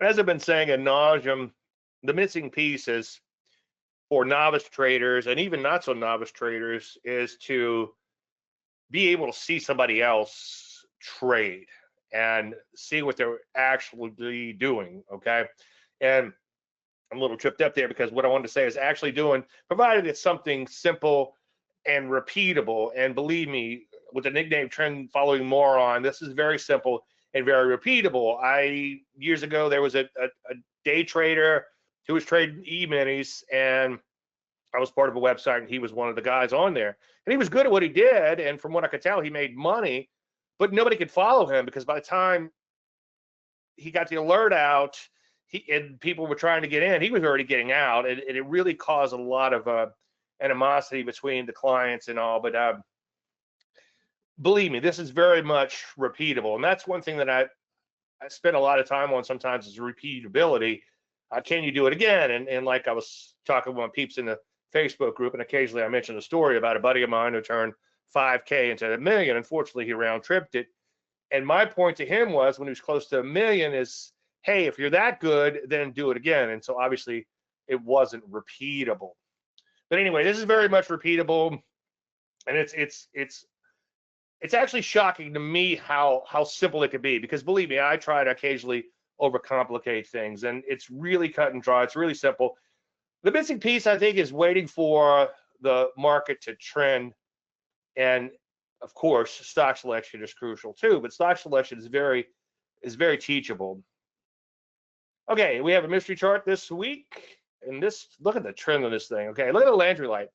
as I've been saying ad nauseum, the missing piece is for novice traders and even not so novice traders is to be able to see somebody else trade and see what they're actually doing. Okay. And I'm a little tripped up there because what I wanted to say is actually doing, provided it's something simple and repeatable. And believe me, with the nickname trend following moron, this is very simple and very repeatable. Years ago, there was a day trader who was trading e-minis, and I was part of a website, and he was one of the guys on there. And he was good at what he did, and from what I could tell, he made money, but nobody could follow him because by the time he got the alert out, and people were trying to get in, he was already getting out, and it really caused a lot of animosity between the clients and all. But believe me, this is very much repeatable, and that's one thing that I spend a lot of time on sometimes is repeatability. Can you do it again? And like I was talking with my peeps in the Facebook group, and occasionally I mentioned a story about a buddy of mine who turned 5K into $1 million. Unfortunately, he round tripped it. And my point to him was when he was close to $1 million is, hey, if you're that good, then do it again. And so obviously it wasn't repeatable. But anyway, this is very much repeatable, and it's actually shocking to me how simple it could be, because believe me, I try to occasionally overcomplicate things, and it's really cut and dry. It's really simple. The missing piece, I think, is waiting for the market to trend, and of course, stock selection is crucial too. But stock selection is very teachable. Okay, we have a mystery chart this week, and look at the trend on this thing. Okay, look at the Landry light.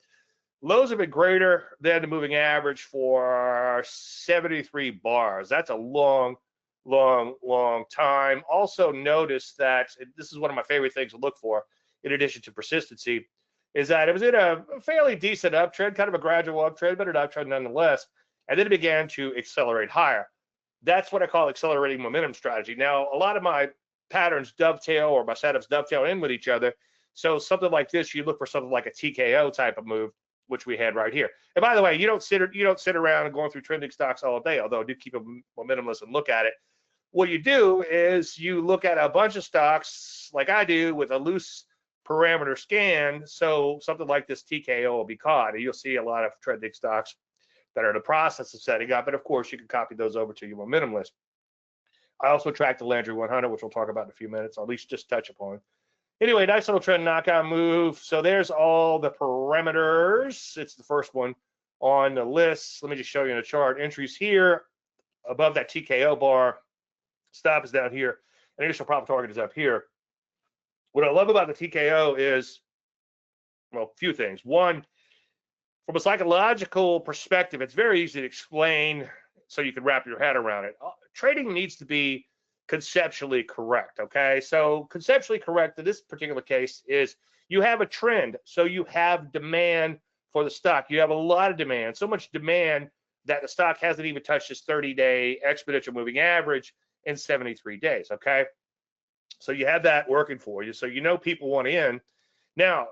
Lows have been greater than the moving average for 73 bars. That's a long time. Also notice that this is one of my favorite things to look for, in addition to persistency, is that it was in a fairly decent uptrend, kind of a gradual uptrend, but an uptrend nonetheless, and then it began to accelerate higher. That's what I call accelerating momentum strategy. Now, a lot of my patterns dovetail, or my setups dovetail in with each other. So something like this, you look for something like a TKO type of move, which we had right here. And by the way, you don't sit around and going through trending stocks all day, although I do keep a momentumless and look at it. What you do is you look at a bunch of stocks like I do with a loose parameter scan. So something like this TKO will be caught, and you'll see a lot of trending stocks that are in the process of setting up. And of course, you can copy those over to your momentum list. I also track the Landry 100, which we'll talk about in a few minutes, or at least just touch upon. Anyway, nice little trend knockout move. So there's all the parameters. It's the first one on the list. Let me just show you in the chart. Entries here above that TKO bar. Stop is down here. And initial profit target is up here. What I love about the TKO is, well, a few things. One, from a psychological perspective, it's very easy to explain so you can wrap your head around it. Trading needs to be conceptually correct, okay? So conceptually correct in this particular case is you have a trend, so you have demand for the stock. You have a lot of demand, so much demand that the stock hasn't even touched its 30-day exponential moving average in 73 days, okay? So you have that working for you, so you know people want in. Now,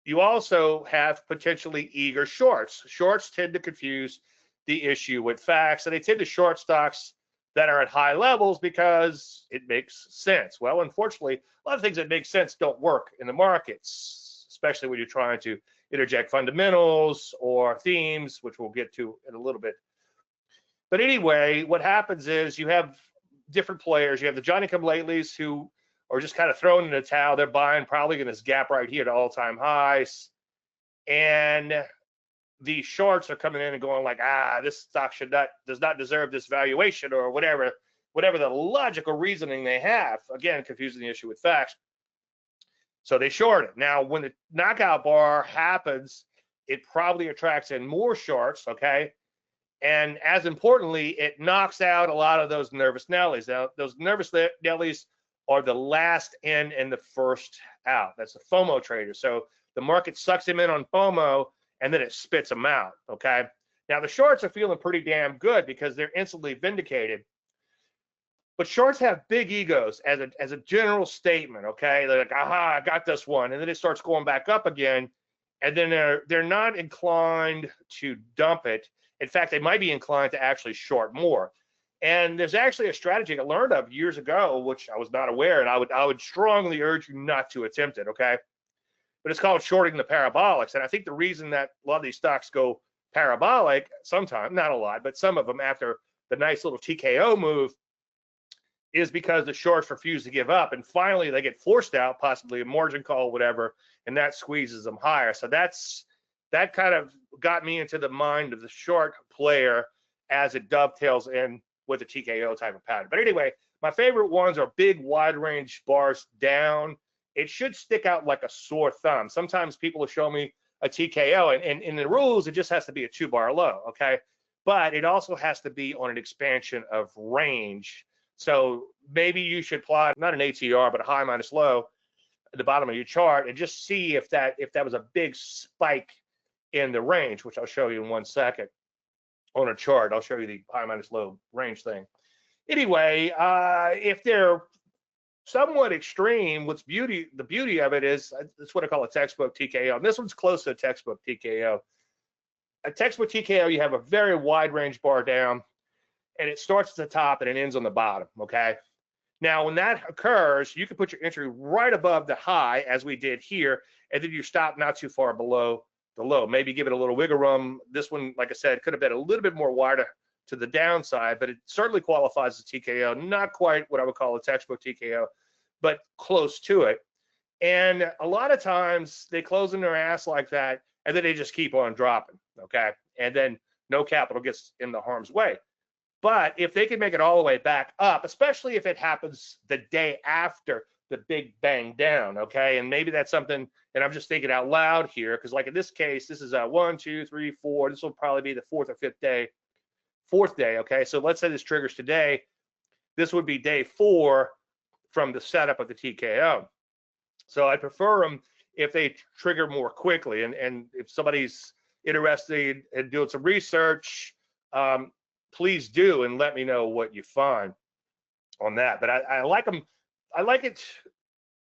you also have potentially eager shorts. Shorts tend to confuse the issue with facts, and they tend to short stocks that are at high levels because it makes sense. Well, unfortunately, a lot of things that make sense don't work in the markets, especially when you're trying to interject fundamentals or themes, which we'll get to in a little bit. But anyway, what happens is you have different players. You have the Johnny-come-latelys who are just kind of throwing in the towel. They're buying probably in this gap right here to all-time highs. And the shorts are coming in and going like, this stock does not deserve this valuation, or whatever the logical reasoning they have. Again, confusing the issue with facts. So they short it. Now, when the knockout bar happens, it probably attracts in more shorts, okay? And as importantly, it knocks out a lot of those nervous Nellies. Now, those nervous Nellies are the last in and the first out. That's a FOMO trader. So the market sucks him in on FOMO, and then it spits them out, okay? Now, the shorts are feeling pretty damn good because they're instantly vindicated. But shorts have big egos as a general statement, okay? They're like, aha, I got this one. And then it starts going back up again, and then they're not inclined to dump it. In fact, they might be inclined to actually short more. And there's actually a strategy I learned of years ago, which I was not aware, and I would strongly urge you not to attempt it, okay? But it's called shorting the parabolics. And I think the reason that a lot of these stocks go parabolic sometimes, not a lot, but some of them after the nice little TKO move is because the shorts refuse to give up. And finally, they get forced out, possibly a margin call, whatever, and that squeezes them higher. So that kind of got me into the mind of the short player as it dovetails in with a TKO type of pattern. But anyway, my favorite ones are big wide range bars down. It should stick out like a sore thumb. Sometimes people will show me a TKO, and in the rules, it just has to be a 2-bar low, okay? But it also has to be on an expansion of range. So maybe you should plot not an ATR, but a high minus low at the bottom of your chart and just see if that was a big spike in the range, which I'll show you in 1 second on a chart. I'll show you the high minus low range thing. Anyway, if they're somewhat extreme, the beauty of it is that's what I call a textbook TKO. And this one's close to a textbook TKO. A textbook TKO, you have a very wide range bar down, and it starts at the top and it ends on the bottom, okay? Now, when that occurs, you can put your entry right above the high, as we did here, and then you stop not too far below the low. Maybe give it a little wiggle room. This one, like I said, could have been a little bit more wider to the downside, but it certainly qualifies as a TKO. Not quite what I would call a textbook TKO, but close to it. And a lot of times they close in their ass like that, and then they just keep on dropping, okay? And then no capital gets in the harm's way. But if they can make it all the way back up, especially if it happens the day after the big bang down, okay? And maybe that's something, and I'm just thinking out loud here, because like in this case, this is a 1, 2, 3, 4. This will probably be the fourth day, okay? So let's say this triggers today. This would be day 4 from the setup of the TKO. So I prefer them if they trigger more quickly. And if somebody's interested in doing some research, please do and let me know what you find on that. But I like them. I like it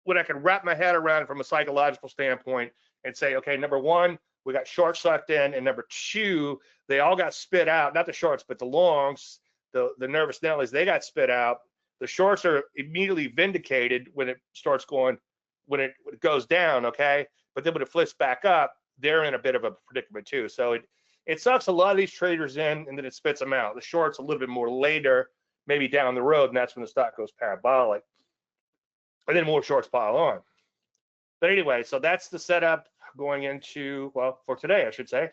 when I can wrap my head around it from a psychological standpoint and say, okay, number 1, we got shorts sucked in, and number 2, they all got spit out. Not the shorts, but the longs, the nervous Nellies, they got spit out. The shorts are immediately vindicated when it starts going, when it goes down, okay? But then when it flips back up, they're in a bit of a predicament too. So it sucks a lot of these traders in, and then it spits them out. The shorts a little bit more later, maybe down the road, and that's when the stock goes parabolic. And then more shorts pile on. But anyway, so that's the setup going into, well, for today, I should say,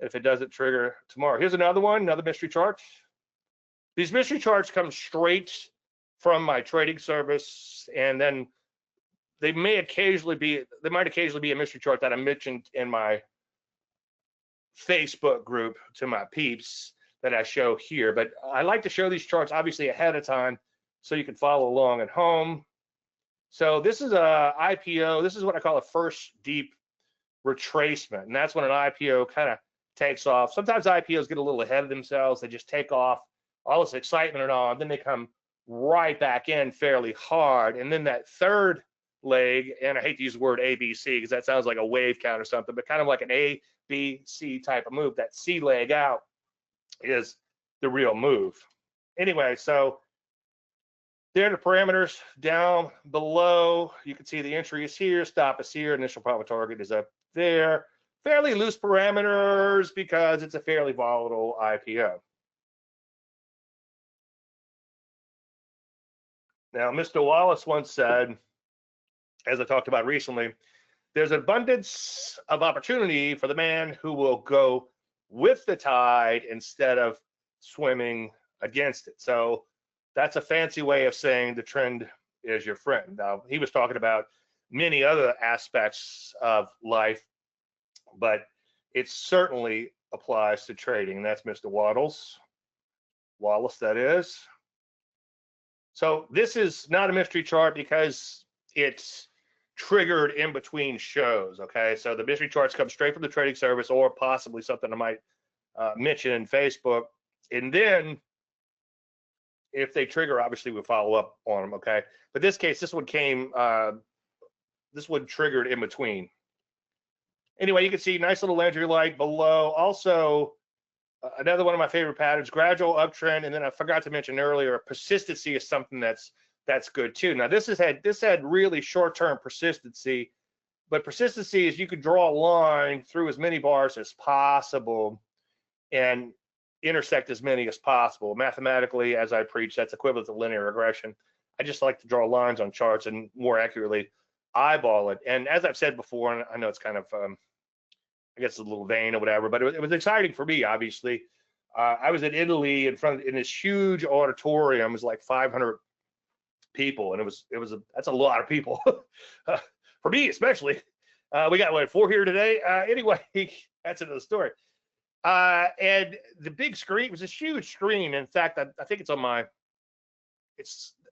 if it doesn't trigger tomorrow. Here's another one, another mystery chart. These mystery charts come straight from my trading service, and then they might occasionally be a mystery chart that I mentioned in my Facebook group to my peeps that I show here. But I like to show these charts obviously ahead of time so you can follow along at home. So this is a IPO. This is what I call a first deep retracement, and that's when an IPO kind of takes off. Sometimes IPOs get a little ahead of themselves. They just take off, all this excitement and all, and then they come right back in fairly hard. And then that third leg, and I hate to use the word ABC because that sounds like a wave count or something, but kind of like an A, B, C type of move. That C leg out is the real move. Anyway, so there are the parameters down below. You can see the entry is here, stop is here, initial profit target is up there. Fairly loose parameters because it's a fairly volatile IPO. Now, Mr. Wallace once said, as I talked about recently, there's an abundance of opportunity for the man who will go with the tide instead of swimming against it. So that's a fancy way of saying the trend is your friend. Now, he was talking about many other aspects of life, but it certainly applies to trading. That's Mr. Wallace, that is. So this is not a mystery chart because it's triggered in between shows, okay? So the mystery charts come straight from the trading service or possibly something I might mention in Facebook. And then if they trigger, obviously we'll follow up on them, okay? But this case, this one triggered in between. Anyway, you can see nice little Landry light below. Also, Another one of my favorite patterns, gradual uptrend, and then I forgot to mention earlier, persistency is something that's good too. Now this had really short-term persistency, but persistency is you could draw a line through as many bars as possible and intersect as many as possible. Mathematically, as I preach, that's equivalent to linear regression. I just like to draw lines on charts and more accurately eyeball it. And as I've said before, and I know it's kind of I guess a little vain or whatever, but it was exciting for me, obviously. I was in Italy in this huge auditorium. It was like 500 people, and that's a lot of people for me, especially. We got what, 4 here today. Anyway, that's another story. And the big screen was this huge screen. In fact, I think it's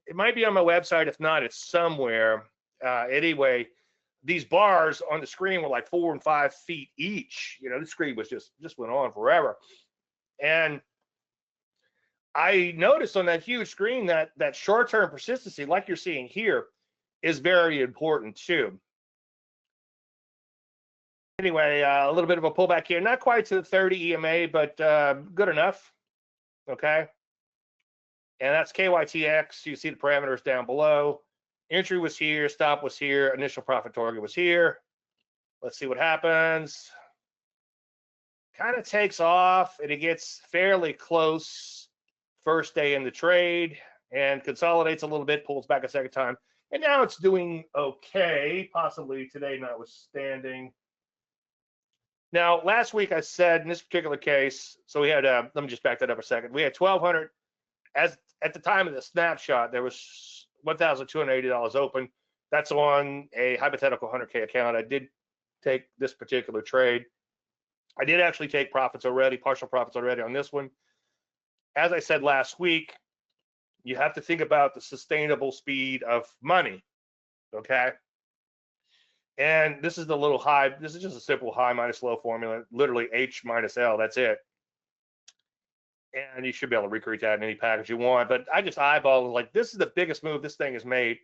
it might be on my website. If not, it's somewhere. Anyway, these bars on the screen were like 4 and 5 feet each. The screen was just went on forever. And I noticed on that huge screen that short-term persistency, like you're seeing here, is very important too. Anyway, a little bit of a pullback here, not quite to the 30 EMA, but good enough. Okay. And that's KYTX. You see the parameters down below. Entry was here, stop was here, initial profit target was here. Let's see what happens. Kind of takes off and it gets fairly close first day in the trade and consolidates a little bit, pulls back a second time. And now it's doing okay, possibly today notwithstanding. Now, last week I said in this particular case, so we had, let me just back that up a second. We had 1,200, as at the time of the snapshot, there was $1,280 open. That's on a hypothetical 100K account. I did take this particular trade. I did actually take profits already, partial profits already on this one. As I said last week, you have to think about the sustainable speed of money, okay? And this is the little high. This is just a simple high minus low formula, literally H minus L, that's it. And you should be able to recreate that in any package you want. But I just eyeballed like, this is the biggest move this thing has made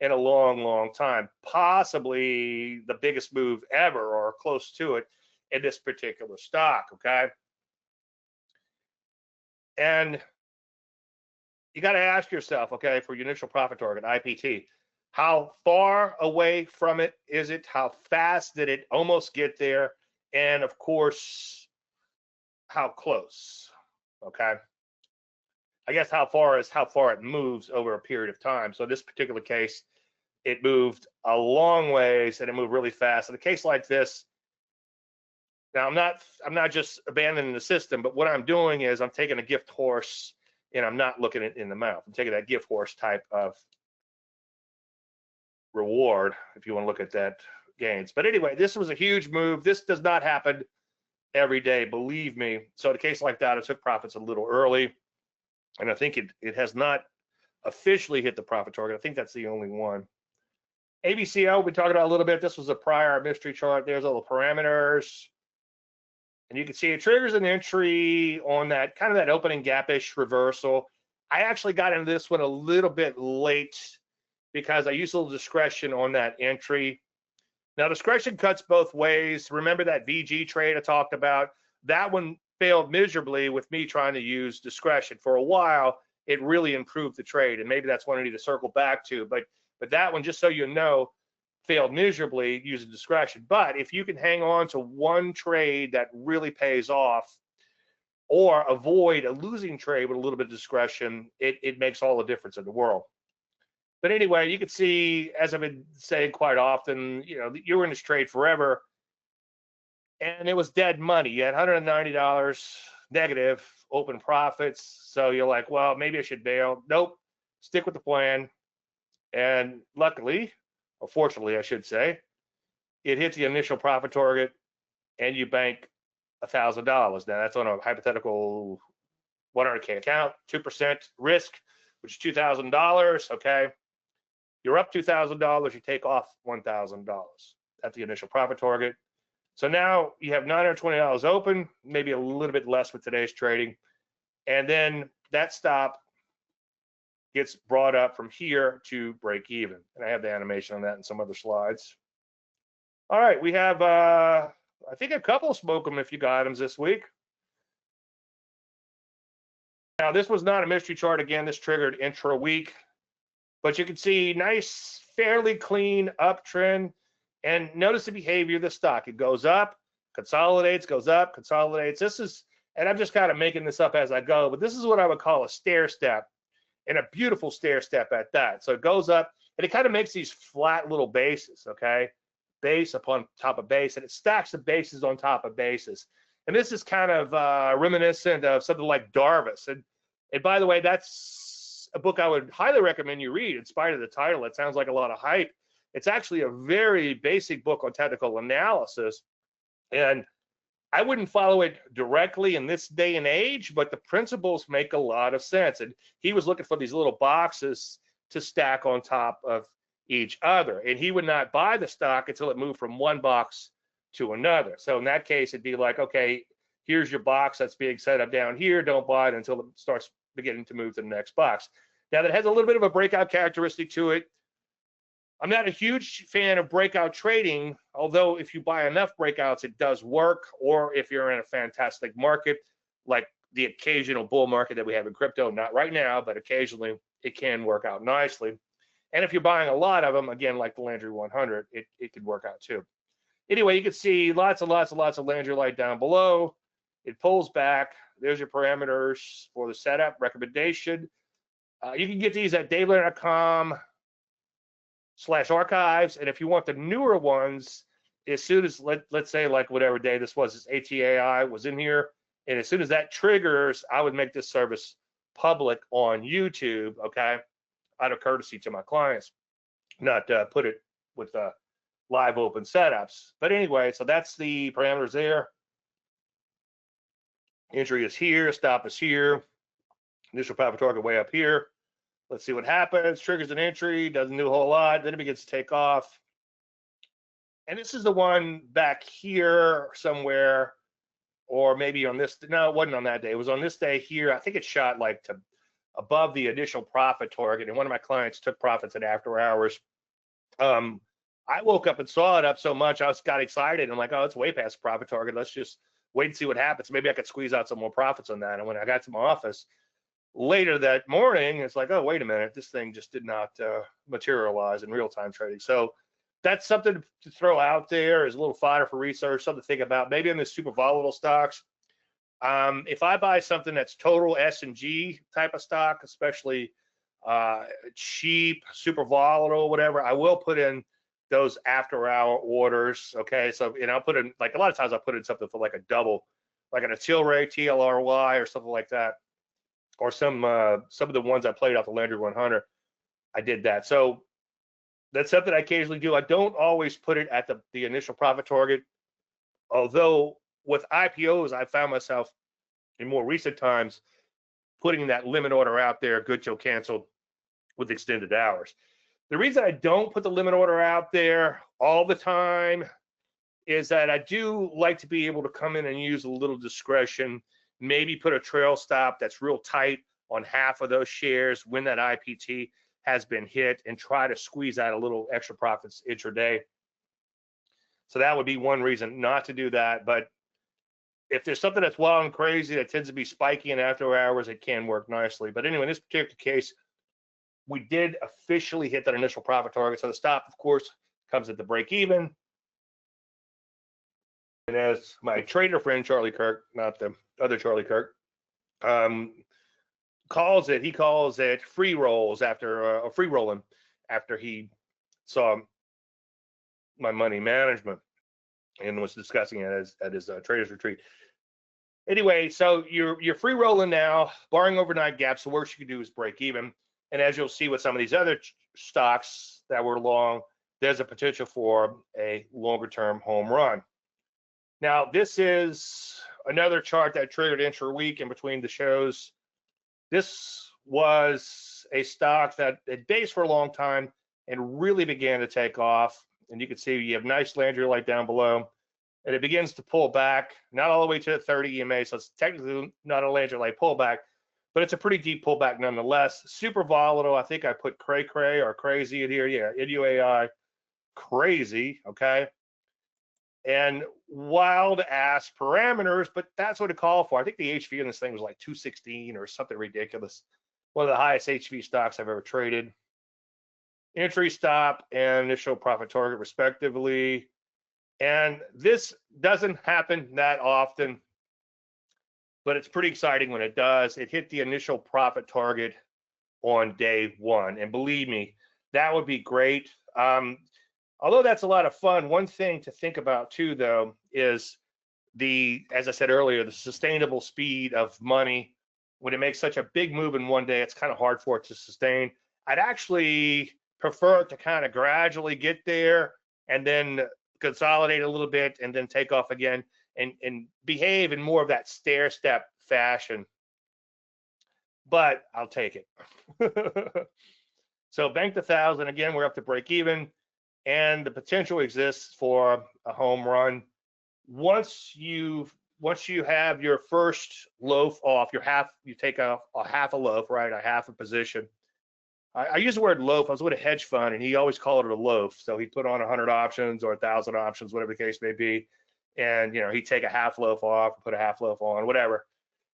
in a long, long time. Possibly the biggest move ever or close to it in this particular stock, okay? And you got to ask yourself, okay, for your initial profit target, IPT, how far away from it is it? How fast did it almost get there? And of course, how close? Okay. I guess how far it moves over a period of time. So in this particular case, it moved a long ways and it moved really fast. In a case like this, now I'm not just abandoning the system, but what I'm doing is I'm taking a gift horse and I'm not looking it in the mouth. I'm taking that gift horse type of reward, if you want to look at that gains. But anyway, this was a huge move. This does not happen every day, believe me. So in a case like that, I took profits a little early, and I think it has not officially hit the profit target. I think that's the only one. ABCO, we talked about a little bit. This was a prior mystery chart. There's all the parameters. And you can see it triggers an entry on that kind of that opening gap-ish reversal. I actually got into this one a little bit late because I used a little discretion on that entry. Now, discretion cuts both ways. Remember that VG trade I talked about? That one failed miserably with me trying to use discretion. For a while, it really improved the trade, and maybe that's one I need to circle back to. But that one, just so you know, failed miserably using discretion. But if you can hang on to one trade that really pays off or avoid a losing trade with a little bit of discretion, it makes all the difference in the world. But anyway, you can see, as I've been saying quite often, you were in this trade forever, and it was dead money. You had $190 negative open profits, so you're like, well, maybe I should bail. Nope, stick with the plan. And luckily, or fortunately, I should say, it hit the initial profit target, and you bank $1,000. Now, that's on a hypothetical 100K account, 2% risk, which is $2,000, okay? You're up $2,000, you take off $1,000 at the initial profit target. So now you have $920 open, maybe a little bit less with today's trading. And then that stop gets brought up from here to break even. And I have the animation on that in some other slides. All right, we have, I think, a couple of smoke 'em if you got items this week. Now, this was not a mystery chart. Again, this triggered intra-week, but you can see nice, fairly clean uptrend. And notice the behavior of the stock. It goes up, consolidates, goes up, consolidates. This is, and I'm just kind of making this up as I go, but this is what I would call a stair step, and a beautiful stair step at that. So it goes up, and it kind of makes these flat little bases, okay? Base upon top of base, and it stacks the bases on top of bases. And this is kind of reminiscent of something like Darvis. And by the way, that's a book I would highly recommend you read, in spite of the title. It sounds like a lot of hype. It's actually a very basic book on technical analysis. And I wouldn't follow it directly in this day and age, but the principles make a lot of sense. And he was looking for these little boxes to stack on top of each other. And he would not buy the stock until it moved from one box to another. So in that case, it'd be like, okay, here's your box that's being set up down here. Don't buy it until it starts beginning to move to the next box. Now, that has a little bit of a breakout characteristic to it. I'm not a huge fan of breakout trading, although if you buy enough breakouts, it does work. Or if you're in a fantastic market, like the occasional bull market that we have in crypto, not right now, but occasionally it can work out nicely. And if you're buying a lot of them, again, like the Landry 100, it could work out too. Anyway, you can see lots and lots and lots of Landry light down below. It pulls back. There's your parameters for the setup recommendation. You can get these at davelandry.com/archives. And if you want the newer ones, as soon as, let's say like whatever day this was, this ATAI was in here. And as soon as that triggers, I would make this service public on YouTube, okay, out of courtesy to my clients, not put it with live open setups. But anyway, so that's the parameters there. Entry is here, stop is here, initial profit target way up here. Let's see what happens. Triggers an entry, doesn't do a whole lot, then it begins to take off. And this is the one back here somewhere, or maybe on this, no, it wasn't on that day. It was on this day here. I think it shot like to above the initial profit target, and one of my clients took profits at after hours. I woke up and saw it up so much, I got excited. I'm like, oh, it's way past the profit target. Let's just wait and see what happens. Maybe I could squeeze out some more profits on that. And when I got to my office later that morning, it's like, oh, wait a minute, this thing just did not materialize in real-time trading. So that's something to throw out there as a little fodder for research, something to think about. Maybe in the super volatile stocks. If I buy something that's total S&G type of stock, especially cheap, super volatile, whatever, I will put in those after hour orders. Okay, so I'll put in, like a lot of times I'll put in something for like a double, like an Tilray, TLRY, or something like that, or some of the ones I played off the Landry 100. I did that. So that's something I occasionally do. I don't always put it at the initial profit target, although with IPOs, I found myself in more recent times putting that limit order out there, good till canceled, with extended hours. The reason I don't put the limit order out there all the time is that I do like to be able to come in and use a little discretion, maybe put a trail stop that's real tight on half of those shares when that IPT has been hit, and try to squeeze out a little extra profits intraday. So that would be one reason not to do that. But if there's something that's wild and crazy that tends to be spiky in after hours, it can work nicely. But anyway, in this particular case, we did officially hit that initial profit target. So the stop, of course, comes at the break even. And as my trader friend, Charlie Kirk, not the other Charlie Kirk, calls it free rolls after, free rolling after he saw my money management and was discussing it at his traders retreat. Anyway, so you're free rolling now, barring overnight gaps. The worst you can do is break even. And as you'll see with some of these other stocks that were long, there's a potential for a longer term home run. Now, this is another chart that triggered intra-week in between the shows. This was a stock that had based for a long time and really began to take off. And you can see you have nice Landry light down below, and it begins to pull back, not all the way to the 30 EMA. So it's technically not a Landry light pullback, but it's a pretty deep pullback nonetheless. Super volatile. I think I put cray or crazy in here. Yeah, IDUAI, crazy. Okay. and wild ass parameters, but that's what it called for. I think the HV in this thing was like 216 or something ridiculous. One of the highest HV stocks I've ever traded. Entry, stop, and initial profit target, respectively. And this doesn't happen that often, but it's pretty exciting when it does. It hit the initial profit target on day one. And believe me, that would be great. Although that's a lot of fun, one thing to think about too, though, is as I said earlier, the sustainable speed of money. When it makes such a big move in one day, it's kind of hard for it to sustain. I'd actually prefer it to kind of gradually get there and then consolidate a little bit and then take off again and behave in more of that stair step fashion. But I'll take it. So banked 1,000 again. We're up to break even, and the potential exists for a home run. Once you have your first loaf off, you take off a half a loaf, right? A half a position. I use the word loaf. I was with a hedge fund, and he always called it a loaf. So he put on 100 options or 1,000 options, whatever the case may be, and he'd take a half loaf off, put a half loaf on, whatever.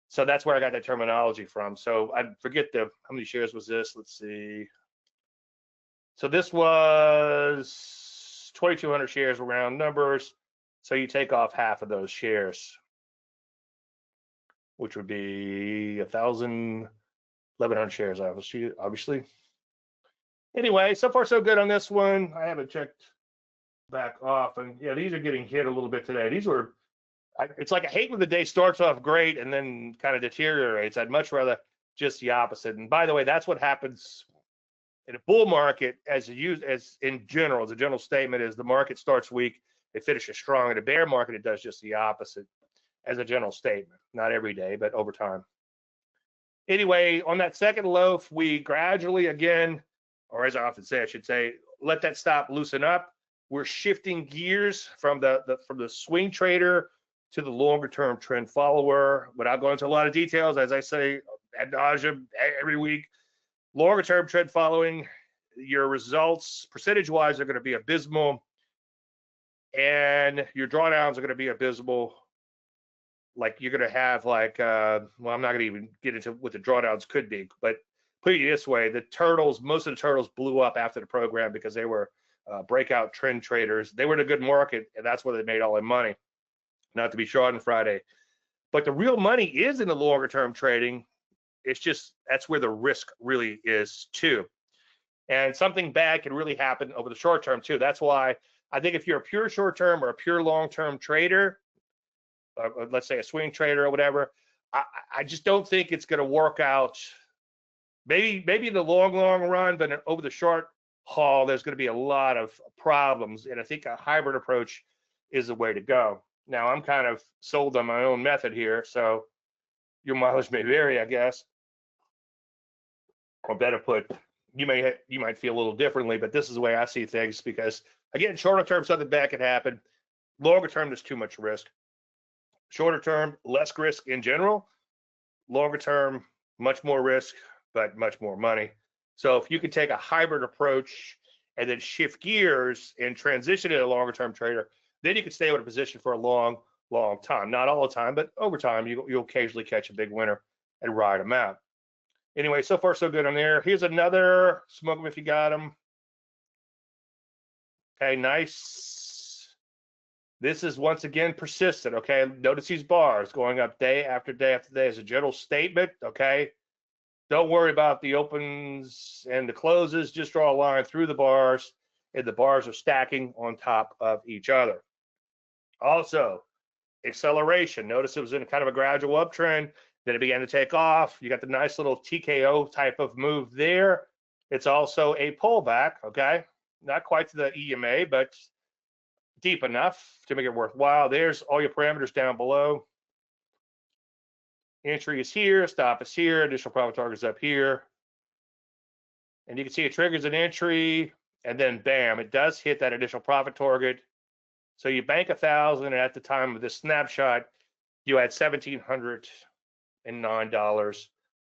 So that's where I got that terminology from. So I forget how many shares was this? Let's see. So this was 2,200 shares, round numbers. So you take off half of those shares, which would be 1,100 shares, obviously. Anyway, so far so good on this one. I haven't checked back off, and yeah, these are getting hit a little bit today. It's like I hate when the day starts off great and then kind of deteriorates. I'd much rather just the opposite. And by the way, that's what happens in a bull market as in general. As a general statement is the market starts weak, it finishes strong. In a bear market, it does just the opposite as a general statement. Not every day, but over time. Anyway, on that second loaf, we gradually again, or as I often say, I should say, let that stop loosen up. We're shifting gears from the swing trader to the longer term trend follower. Without going into a lot of details, as I say ad nauseum every week, longer term trend following, your results percentage wise are going to be abysmal, and your drawdowns are going to be abysmal. Like you're going to have well, I'm not going to even get into what the drawdowns could be, but put it this way, most of the turtles blew up after the program because they were breakout trend traders. They were in a good market, and that's where they made all their money. Not to be short on Friday, but the real money is in the longer term trading. It's just that's where the risk really is too, and something bad can really happen over the short term too. That's why I think if you're a pure short term or a pure long term trader, let's say a swing trader or whatever, I just don't think it's going to work out. Maybe in the long run, but over the short haul, there's going to be a lot of problems, and I think a hybrid approach is the way to go. Now, I'm kind of sold on my own method here, so your mileage may vary, I guess. Or better put, you might feel a little differently, but this is the way I see things because, again, shorter term, something bad can happen. Longer term, there's too much risk. Shorter term, less risk in general. Longer term, much more risk, but much more money. So if you can take a hybrid approach and then shift gears and transition to a longer term trader, then you can stay with a position for a long time. Not all the time, but over time, you'll occasionally catch a big winner and ride them out. Anyway, so far so good on there. Here's another, smoke them if you got them. Okay, nice. This is once again persistent, okay? Notice these bars going up day after day after day as a general statement, okay? Don't worry about the opens and the closes. Just draw a line through the bars, and the bars are stacking on top of each other. Also, acceleration. Notice it was in kind of a gradual uptrend. Then it began to take off. You got the nice little TKO type of move there. It's also a pullback, okay? Not quite to the EMA, but deep enough to make it worthwhile. There's all your parameters down below. Entry is here, stop is here, additional profit target is up here. And you can see it triggers an entry, and then bam, it does hit that additional profit target. So you bank 1,000, and at the time of this snapshot, you had $1,709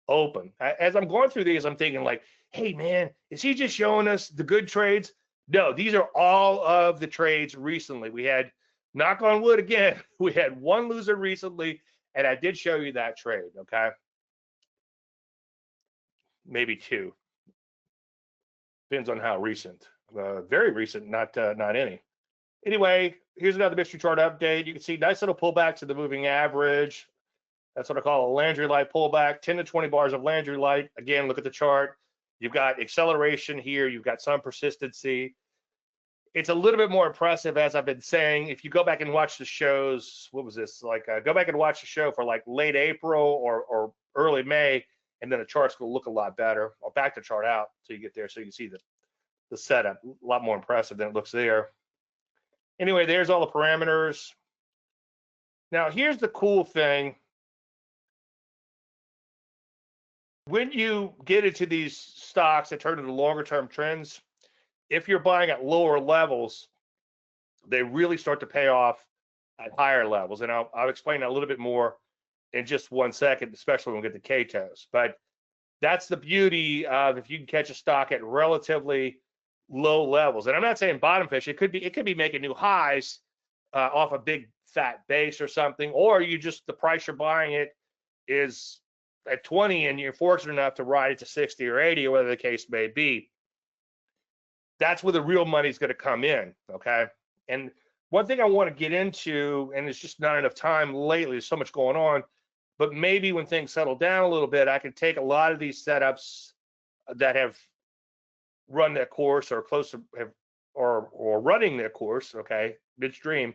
open. As I'm going through these, I'm thinking like, hey man, is he just showing us the good trades? No, these are all of the trades recently. We had knock on wood again, we had one loser recently, and I did show you that trade, okay? Maybe two. Depends on how recent. Very recent, not any. Anyway, here's another mystery chart update. You can see nice little pullback to the moving average. That's what I call a Landry light pullback, 10 to 20 bars of Landry light. Again, look at the chart. You've got acceleration here. You've got some persistency. It's a little bit more impressive, as I've been saying. If you go back and watch the shows, what was this? Like, go back and watch the show for like late April or early May, and then the chart's going to look a lot better. I'll back the chart out so you get there so you can see the setup. A lot more impressive than it looks there. Anyway, there's all the parameters. Now, here's the cool thing. When you get into these stocks that turn into longer term trends, if you're buying at lower levels, they really start to pay off at higher levels. And I'll explain that a little bit more in just 1 second, especially when we get to KTOs. But that's the beauty of if you can catch a stock at relatively low levels. And I'm not saying bottom fish. It could be making new highs off a big fat base or something, or you just, the price you're buying it is at 20 and you're fortunate enough to ride it to 60 or 80 or whatever the case may be. That's where the real money is going to come in, okay? And one thing I want to get into, and it's just not enough time lately, there's so much going on, but maybe when things settle down a little bit, I can take a lot of these setups that have run their course or close to have or running their course, okay, midstream,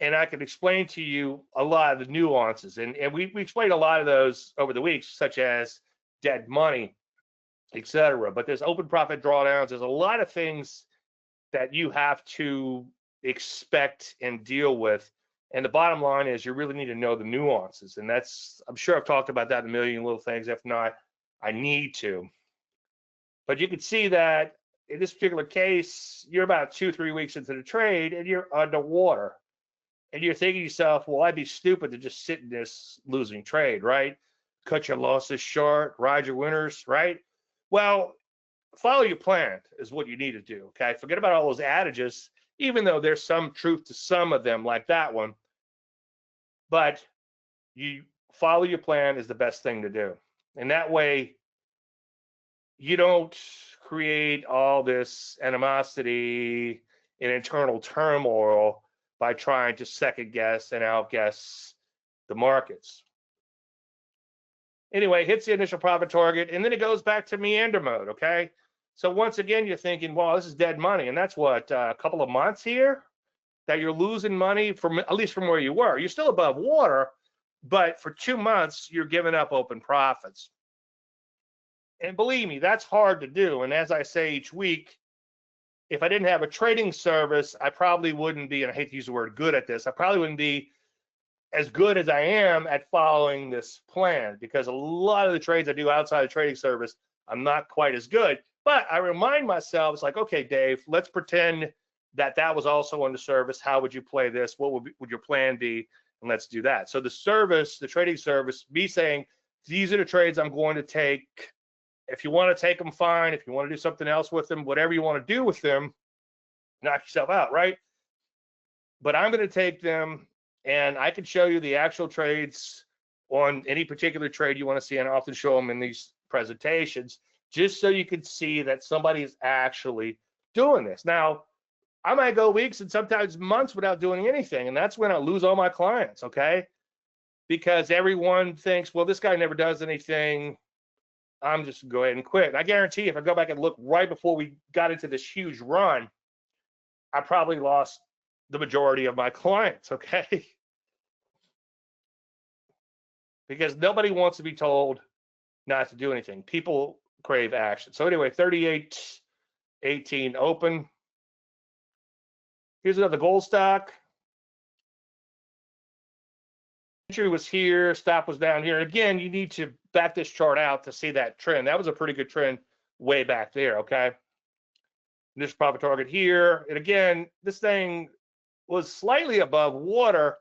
and I can explain to you a lot of the nuances. And we explained a lot of those over the weeks, such as dead money, etc. But there's open profit drawdowns. There's a lot of things that you have to expect and deal with. And the bottom line is you really need to know the nuances. And that's, I'm sure I've talked about that in a million little things. If not, I need to. But you can see that in this particular case, you're about 2-3 weeks into the trade and you're underwater. And you're thinking to yourself, well, I'd be stupid to just sit in this losing trade, right? Cut your losses short, ride your winners, right? Well, follow your plan is what you need to do, okay? Forget about all those adages, even though there's some truth to some of them, like that one. But you follow your plan is the best thing to do. And that way, you don't create all this animosity and internal turmoil by trying to second guess and outguess the markets. Anyway, hits the initial profit target, and then it goes back to meander mode, okay? So once again, you're thinking, well, this is dead money, and that's what, a couple of months here that you're losing money from, at least from where you were. You're still above water, but for 2 months, you're giving up open profits. And believe me, that's hard to do. And as I say each week, if I didn't have a trading service, I probably wouldn't be, and I hate to use the word good at this, I probably wouldn't be as good as I am at following this plan, because a lot of the trades I do outside of trading service, I'm not quite as good. But I remind myself, it's like, okay, Dave, let's pretend that that was also on the service. How would you play this? What would your plan be? And let's do that. So the service, the trading service, me saying, these are the trades I'm going to take. If you want to take them, fine. If you want to do something else with them, whatever you want to do with them, knock yourself out, right? But I'm going to take them, and I can show you the actual trades on any particular trade you want to see, and I often show them in these presentations, just so you can see that somebody is actually doing this. Now, I might go weeks and sometimes months without doing anything, and that's when I lose all my clients, okay? Because everyone thinks, well, this guy never does anything, I'm just going to go ahead and quit. And I guarantee if I go back and look right before we got into this huge run, I probably lost the majority of my clients, okay? Because nobody wants to be told not to do anything. People crave action. So anyway, 38.18 open. Here's another gold stock. Entry was here, stop was down here. Again, you need to back this chart out to see that trend. That was a pretty good trend way back there, okay? This profit target here. And again, this thing was slightly above water,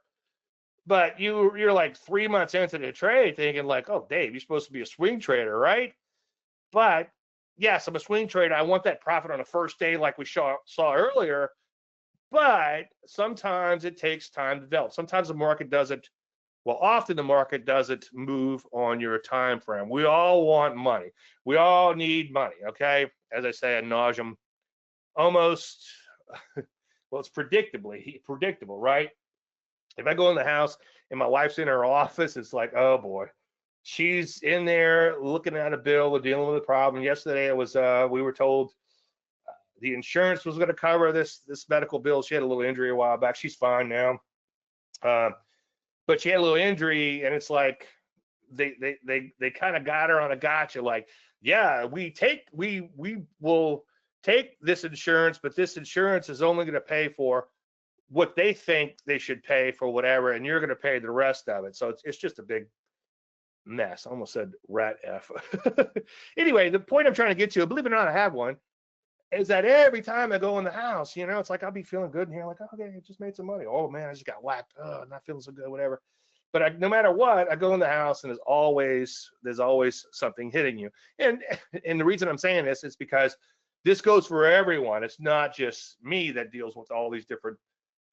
but you're like 3 months into the trade thinking like, oh, Dave, you're supposed to be a swing trader, right? But yes, I'm a swing trader. I want that profit on the first day like we saw earlier. But sometimes it takes time to develop. Sometimes the market doesn't, well, often the market doesn't move on your time frame. We all want money. We all need money, okay? As I say ad nauseum, almost, well, it's predictable, right? If I go in the house and my wife's in her office, it's like, oh boy, she's in there looking at a bill or dealing with a problem. Yesterday, it was we were told the insurance was going to cover this medical bill. She had a little injury a while back. She's fine now, but she had a little injury, and it's like they kind of got her on a gotcha. Like, yeah, we will take this insurance, but this insurance is only going to pay for what they think they should pay for whatever, and you're going to pay the rest of it. So it's just a big mess. I almost said rat F. Anyway, the point I'm trying to get to, believe it or not, I have one, is that every time I go in the house, it's like I'll be feeling good in here, like, okay, I just made some money. Oh man, I just got whacked. Oh, I'm not feeling so good, whatever. But no matter what, I go in the house and there's always something hitting you. And the reason I'm saying this is because this goes for everyone. It's not just me that deals with all these different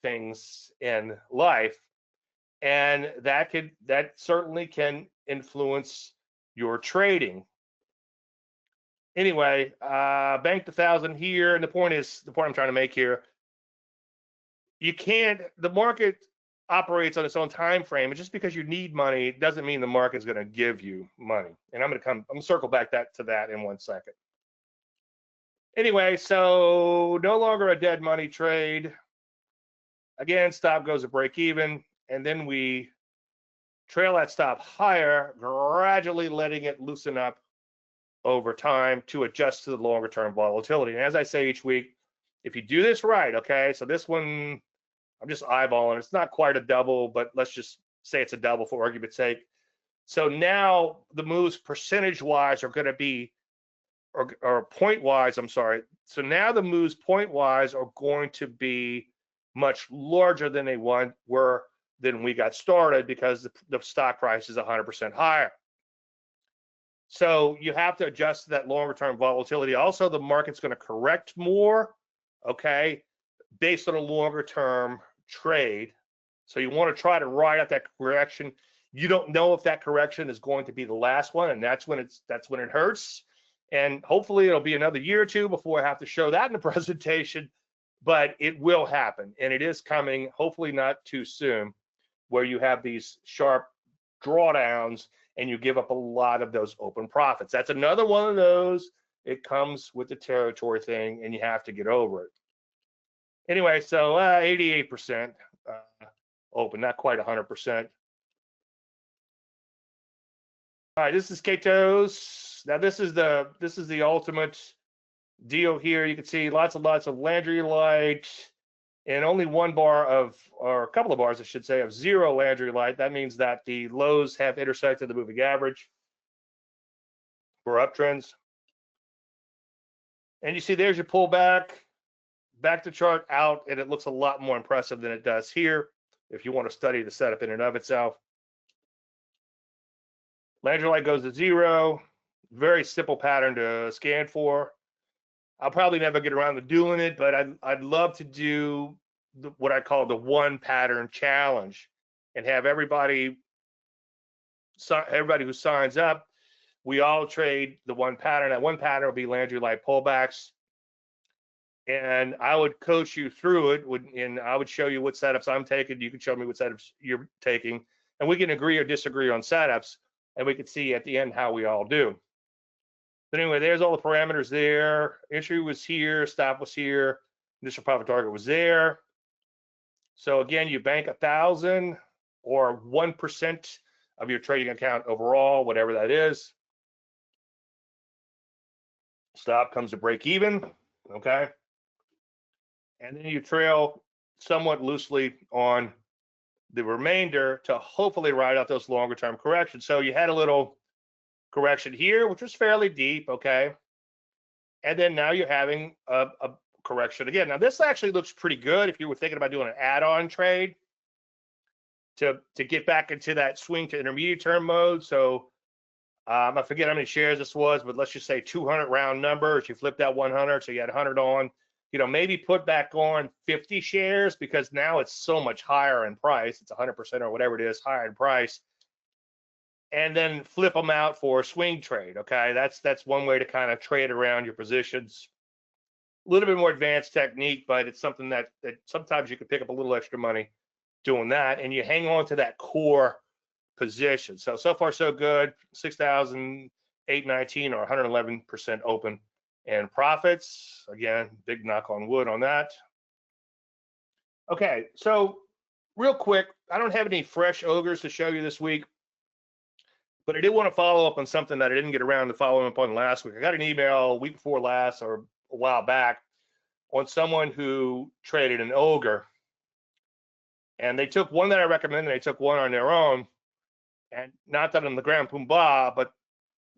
things in life, and that certainly can influence your trading. Anyway, banked 1,000 here, and the point I'm trying to make here, the market operates on its own time frame, and just because you need money doesn't mean the market's going to give you money. And I'm going to circle back to that in 1 second. Anyway, so no longer a dead money trade. Again, stop goes to break even, and then we trail that stop higher, gradually letting it loosen up over time to adjust to the longer term volatility. And as I say each week, if you do this right, okay, so this one, I'm just eyeballing. It's not quite a double, but let's just say it's a double for argument's sake. So now the moves percentage-wise are going to be, or point-wise, I'm sorry. So now the moves point-wise are going to be much larger than they were than we got started, because the stock price is 100% higher. So you have to adjust to that longer term volatility. Also, the market's going to correct more, okay, based on a longer term trade. So you want to try to ride out that correction. You don't know if that correction is going to be the last one, and that's when it hurts. And hopefully it'll be another year or two before I have to show that in the presentation, but it will happen, and it is coming, hopefully not too soon, where you have these sharp drawdowns and you give up a lot of those open profits. That's another one of those. It comes with the territory thing, and you have to get over it. Anyway, so 88% open, not quite 100%. All right, this is Kato's. Now this is the ultimate deal here. You can see lots and lots of Landry light, and only one bar or a couple of bars, I should say, of zero Landry light. That means that the lows have intersected the moving average for uptrends. And you see there's your pullback, back the chart out, and it looks a lot more impressive than it does here if you want to study the setup in and of itself. Landry light goes to zero. Very simple pattern to scan for. I'll probably never get around to doing it, but I'd love to do what I call the one pattern challenge, and have everybody who signs up, we all trade the one pattern. That one pattern will be Landry light pullbacks, and I would coach you through it, and I would show you what setups I'm taking. You can show me what setups you're taking, and we can agree or disagree on setups, and we can see at the end how we all do. But anyway, there's all the parameters there. Entry was here, stop was here, initial profit target was there. So again, you bank 1,000 or 1% of your trading account overall, whatever that is. Stop comes to break even, okay? And then you trail somewhat loosely on the remainder to hopefully ride out those longer term corrections. So you had a little correction here, which was fairly deep, okay? And then now you're having a correction again. Now this actually looks pretty good if you were thinking about doing an add-on trade to get back into that swing to intermediate term mode. So I forget how many shares this was, but let's just say 200 round numbers. You flip that 100, so you had 100 on, maybe put back on 50 shares because now it's so much higher in price. It's 100% or whatever it is higher in price, and then flip them out for a swing trade. Okay, that's one way to kind of trade around your positions. A little bit more advanced technique, but it's something that sometimes you can pick up a little extra money doing that, and you hang on to that core position. So far so good. 6,819 or 111% open. And profits, again, big knock on wood on that. Okay, so real quick, I don't have any fresh ogres to show you this week, but I did want to follow up on something that I didn't get around to following up on last week. I got an email week before last or a while back on someone who traded an ogre, and they took one that I recommended, they took one on their own, and not that I'm the grand poobah, but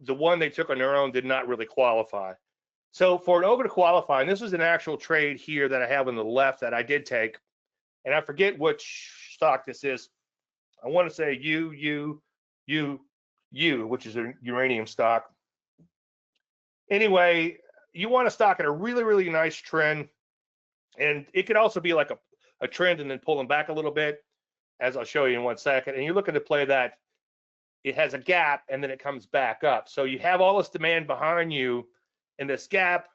the one they took on their own did not really qualify. So for an ogre to qualify, and this was an actual trade here that I have on the left that I did take, and I forget which stock this is. I want to say U, which is a uranium stock. Anyway, you want a stock in a really, really nice trend, and it could also be like a trend and then pulling back a little bit, as I'll show you in 1 second. And you're looking to play that it has a gap and then it comes back up. So you have all this demand behind you, and this gap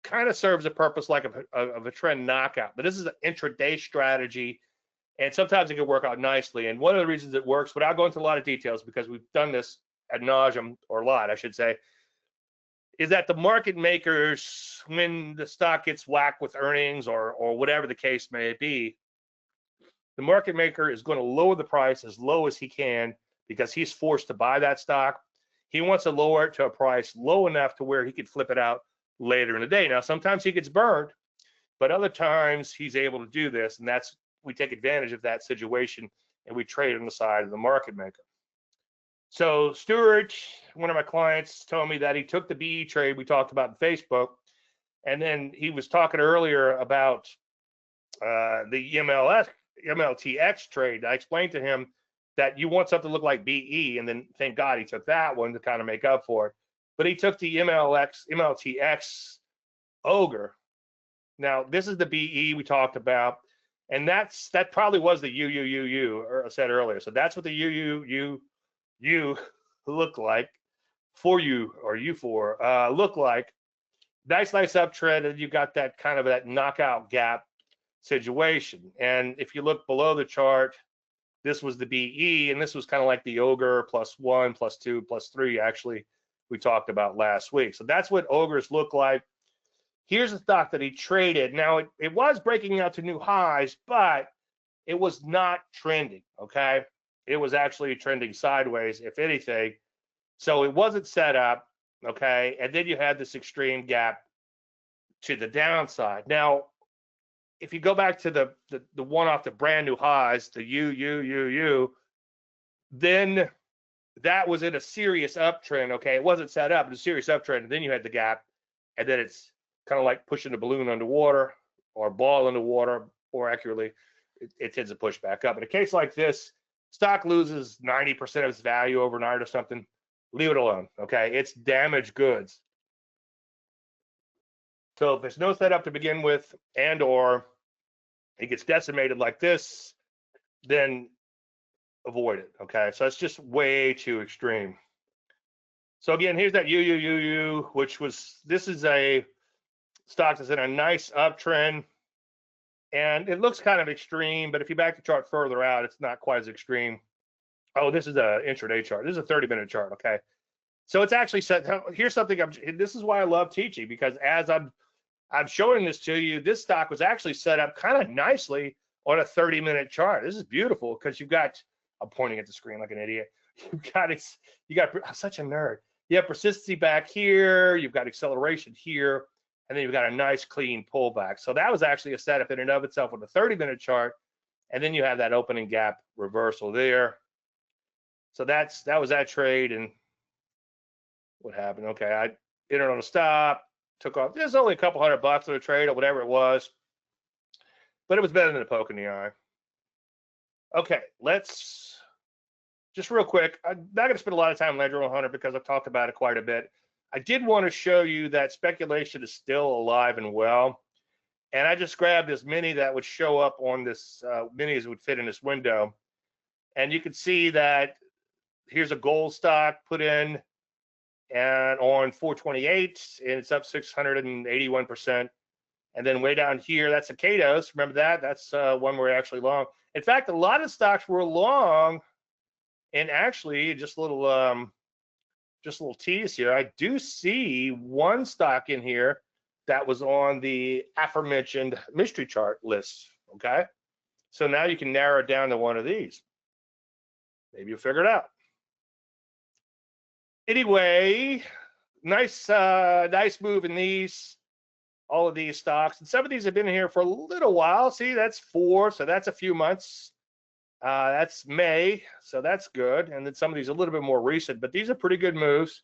kind of serves a purpose like of a trend knockout. But this is an intraday strategy, and sometimes it can work out nicely. And one of the reasons it works, without going into a lot of details, because we've done this ad nauseum, or a lot, I should say, is that the market makers, when the stock gets whacked with earnings or whatever the case may be, the market maker is going to lower the price as low as he can because he's forced to buy that stock. He wants to lower it to a price low enough to where he could flip it out later in the day. Now, sometimes he gets burned, but other times he's able to do this, and we take advantage of that situation and we trade on the side of the market maker. So Stuart, one of my clients, told me that he took the BE trade we talked about in Facebook, and then he was talking earlier about the MLTX trade. I explained to him that you want something to look like BE, and then thank God he took that one to kind of make up for it. But he took the MLTX ogre. Now this is the BE we talked about, and that probably was the UUUU I said earlier. So that's what the UUUU look like for you, or U4 look like. Nice uptrend, and you got that kind of that knockout gap situation. And if you look below the chart, this was the BE, and this was kind of like the ogre +1, +2, +3 actually we talked about last week. So that's what ogres look like. Here's the stock that he traded. Now it was breaking out to new highs, but it was not trending. Okay, it was actually trending sideways, if anything. So it wasn't set up. Okay, and then you had this extreme gap to the downside. Now, if you go back to the one off the brand new highs, the UUUU, then that was in a serious uptrend. Okay, it wasn't set up, it was a serious uptrend, and then you had the gap, and then it's kind of like pushing a balloon underwater or a ball underwater, or accurately, it tends to push back up. In a case like this, stock loses 90% of its value overnight or something, leave it alone. Okay, it's damaged goods. So if there's no setup to begin with, and or it gets decimated like this, then avoid it. Okay, so it's just way too extreme. So again, here's that UUUU, this is a stock that's in a nice uptrend, and it looks kind of extreme, but if you back the chart further out, it's not quite as extreme. Oh, this is an intraday chart. This is a 30-minute chart. Okay, so it's actually set. Here's something. This is why I love teaching, because as I'm showing this to you, this stock was actually set up kind of nicely on a 30-minute chart. This is beautiful because you've got, I'm pointing at the screen like an idiot. I'm such a nerd. You have persistency back here, you've got acceleration here, and then you've got a nice clean pullback. So that was actually a setup in and of itself with a 30-minute chart, and then you have that opening gap reversal there. So that was that trade, and what happened? Okay, I entered on a stop, took off. There's only a couple $100 in the trade or whatever it was, but it was better than a poke in the eye. Okay, let's just real quick. I'm not going to spend a lot of time on Landry 100 because I've talked about it quite a bit. I did want to show you that speculation is still alive and well. And I just grabbed this mini that would show up on this, minis would fit in this window. And you can see that here's a gold stock put in and on 428, and it's up 681%. And then way down here, that's a Katos. Remember that? That's one we're actually long. In fact, a lot of stocks were long, and actually, just a little tease here. I do see one stock in here that was on the aforementioned mystery chart list. Okay, so now you can narrow it down to one of these. Maybe you'll figure it out. Anyway, nice move in these. All of these stocks, and some of these have been here for a little while. See, that's 4, so that's a few months. That's May, so that's good. And then some of these are a little bit more recent, but these are pretty good moves,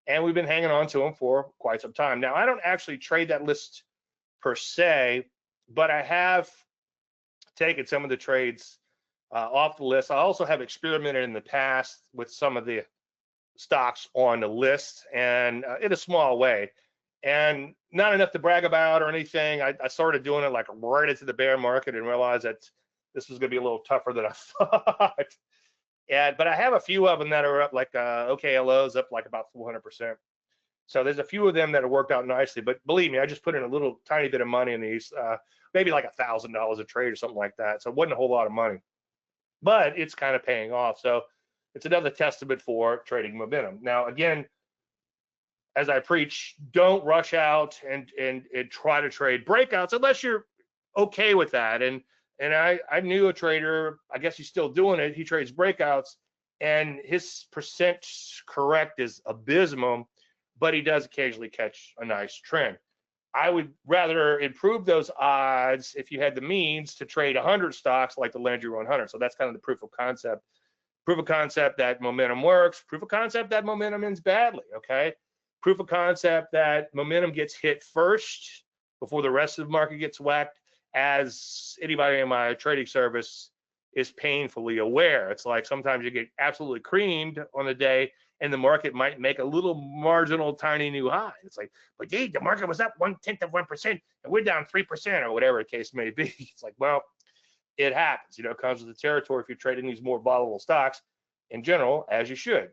and we've been hanging on to them for quite some time. Now, I don't actually trade that list per se, but I have taken some of the trades off the list. I also have experimented in the past with some of the stocks on the list, and in a small way. And not enough to brag about or anything. I started doing it like right into the bear market and realized that this was going to be a little tougher than I thought. But I have a few of them that are up, like OKLO's up like about 400%. So there's a few of them that have worked out nicely. But believe me, I just put in a little tiny bit of money in these, maybe like $1,000 a trade or something like that. So it wasn't a whole lot of money, but it's kind of paying off. So it's another testament for trading momentum. Now, again, as I preach, don't rush out and try to trade breakouts unless you're okay with that. And I knew a trader, I guess he's still doing it. He trades breakouts, and his percent correct is abysmal, but he does occasionally catch a nice trend. I would rather improve those odds if you had the means to trade 100 stocks like the Landry 100. So that's kind of the proof of concept. Proof of concept that momentum works. Proof of concept that momentum ends badly. Okay. Proof of concept that momentum gets hit first before the rest of the market gets whacked, as anybody in my trading service is painfully aware. It's like sometimes you get absolutely creamed on the day and the market might make a little marginal tiny new high. It's like, but gee, the market was up 0.1% and we're down 3% or whatever the case may be. It's like, well, it happens. You know, it comes with the territory if you're trading these more volatile stocks in general, as you should.